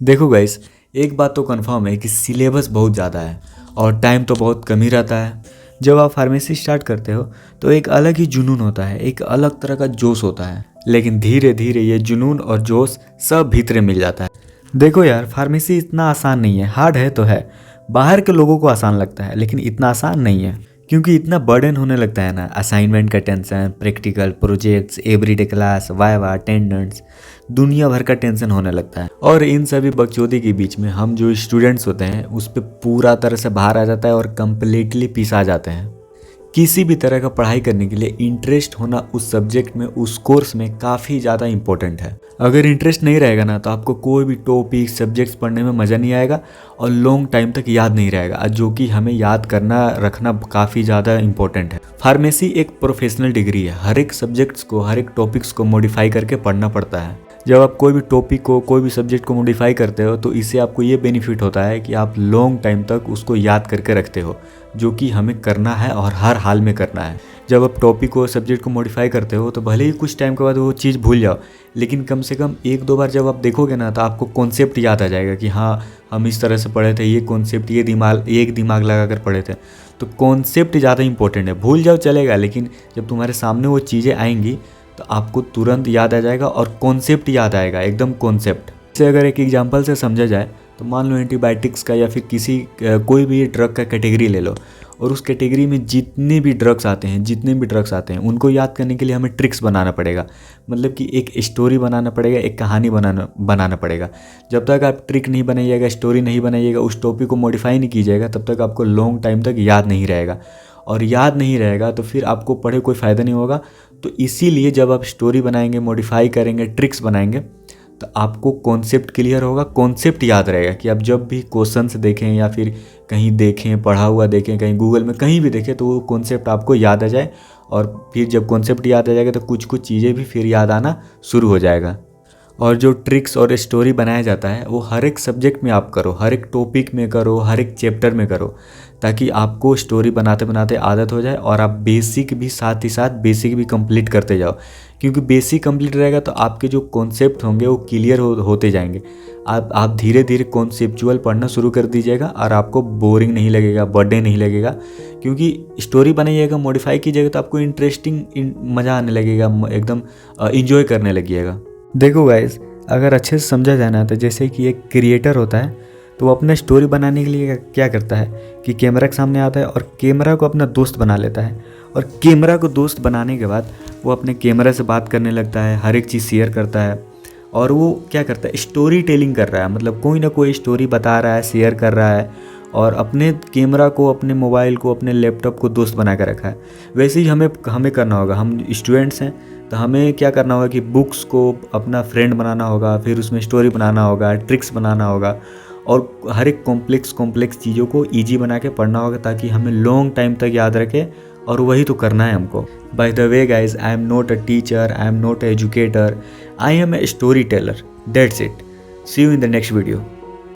देखो गाइस, एक बात तो कंफर्म है कि सिलेबस बहुत ज़्यादा है और टाइम तो बहुत कम ही रहता है। जब आप फार्मेसी स्टार्ट करते हो तो एक अलग ही जुनून होता है, एक अलग तरह का जोश होता है, लेकिन धीरे धीरे ये जुनून और जोश सब भीतरे मिल जाता है। देखो यार, फार्मेसी इतना आसान नहीं है, हार्ड है तो है। बाहर के लोगों को आसान लगता है लेकिन इतना आसान नहीं है, क्योंकि इतना बर्डन होने लगता है ना। असाइनमेंट का tension, practical projects, everyday class, viva, attendance, दुनिया भर का टेंशन होने लगता है। और इन सभी बकचोदी के बीच में हम जो स्टूडेंट्स होते हैं उस पर पूरा तरह से बाहर आ जाता है और कम्प्लीटली पिसा जाते हैं। किसी भी तरह का पढ़ाई करने के लिए इंटरेस्ट होना उस सब्जेक्ट में, उस कोर्स में काफ़ी ज़्यादा इंपॉर्टेंट है। अगर इंटरेस्ट नहीं रहेगा ना तो आपको कोई भी टॉपिक सब्जेक्ट्स पढ़ने में मज़ा नहीं आएगा और लॉन्ग टाइम तक याद नहीं रहेगा, जो कि हमें याद करना रखना काफ़ी ज़्यादा इंपॉर्टेंट है। फार्मेसी एक प्रोफेशनल डिग्री है, हर एक सब्जेक्ट्स को, हर एक टॉपिक्स को मॉडिफाई करके पढ़ना पड़ता है। जब आप कोई भी टॉपिक को, कोई भी सब्जेक्ट को मॉडिफाई करते हो तो इससे आपको ये बेनिफिट होता है कि आप लॉन्ग टाइम तक उसको याद करके रखते हो, जो कि हमें करना है और हर हाल में करना है। जब आप टॉपिक को, सब्जेक्ट को मॉडिफाई करते हो तो भले ही कुछ टाइम के बाद वो चीज़ भूल जाओ, लेकिन कम से कम एक दो बार जब आप देखोगे ना तो आपको कॉन्सेप्ट याद आ जाएगा कि हाँ, हम इस तरह से पढ़े थे, ये कॉन्सेप्ट, ये दिमाग लगा कर पढ़े थे। तो कॉन्सेप्ट ज़्यादा इंपॉर्टेंट है। भूल जाओ चलेगा, लेकिन जब तुम्हारे सामने वो चीज़ें आएंगी तो आपको तुरंत याद आ जाएगा और कॉन्सेप्ट याद आएगा, एकदम कॉन्सेप्ट। इसे अगर एक एग्जांपल से समझा जाए तो मान लो एंटीबायोटिक्स का या फिर कोई भी ड्रग का कैटेगरी ले लो, और उस कैटेगरी में जितने भी ड्रग्स आते हैं उनको याद करने के लिए हमें ट्रिक्स बनाना पड़ेगा। मतलब कि एक स्टोरी बनाना पड़ेगा, एक कहानी बनाना पड़ेगा। जब तक आप ट्रिक नहीं बनाइएगा, स्टोरी नहीं बनाइएगा, उस टॉपिक को मॉडिफाई नहीं कीजिएगा, तब तक आपको लॉन्ग टाइम तक याद नहीं रहेगा। और याद नहीं रहेगा तो फिर आपको पढ़े कोई फ़ायदा नहीं होगा। तो इसीलिए जब आप स्टोरी बनाएंगे, मॉडिफाई करेंगे, ट्रिक्स बनाएंगे, तो आपको कॉन्सेप्ट क्लियर होगा, कॉन्सेप्ट याद रहेगा कि आप जब भी क्वेश्चंस देखें या फिर कहीं देखें, पढ़ा हुआ देखें, कहीं गूगल में कहीं भी देखें, तो वो कॉन्सेप्ट आपको याद आ जाए। और फिर जब कॉन्सेप्ट याद आ जाएगा तो कुछ कुछ चीज़ें भी फिर याद आना शुरू हो जाएगा। और जो ट्रिक्स और स्टोरी बनाया जाता है वो हर एक सब्जेक्ट में आप करो, हर एक टॉपिक में करो, हर एक चैप्टर में करो, ताकि आपको स्टोरी बनाते बनाते आदत हो जाए और आप बेसिक भी साथ ही साथ बेसिक भी कंप्लीट करते जाओ। क्योंकि बेसिक कंप्लीट रहेगा तो आपके जो कॉन्सेप्ट होंगे वो क्लियर होते जाएंगे। आप धीरे धीरे कॉन्सेप्चुअल पढ़ना शुरू कर दीजिएगा और आपको बोरिंग नहीं लगेगा, बर्डन नहीं लगेगा। क्योंकि स्टोरी बनाइएगा, मॉडिफाई कीजिएगा तो आपको इंटरेस्टिंग, मज़ा आने लगेगा, एकदम इंजॉय करने लगिएगा। देखो गाइस, अगर अच्छे से समझा जाए ना तो जैसे कि एक क्रिएटर होता है तो वो अपना स्टोरी बनाने के लिए क्या करता है कि कैमरा के सामने आता है और कैमरा को अपना दोस्त बना लेता है। और कैमरा को दोस्त बनाने के बाद वो अपने कैमरा से बात करने लगता है, हर एक चीज़ शेयर करता है। और वो क्या करता है, स्टोरी टेलिंग कर रहा है, मतलब कोई ना कोई स्टोरी बता रहा है, शेयर कर रहा है, और अपने कैमरा को, अपने मोबाइल को, अपने लैपटॉप को दोस्त बना कर रखा है। वैसे ही हमें करना होगा। हम स्टूडेंट्स हैं तो हमें क्या करना होगा कि बुक्स को अपना फ्रेंड बनाना होगा, फिर उसमें स्टोरी बनाना होगा, ट्रिक्स बनाना होगा, और हर एक कॉम्प्लेक्स चीज़ों को ईजी बना के पढ़ना होगा ताकि हमें लॉन्ग टाइम तक याद रखे। और वही तो करना है हमको। By the way guys, I am not a teacher, I am not a educator, I am a story teller, that's it. See you in the next video.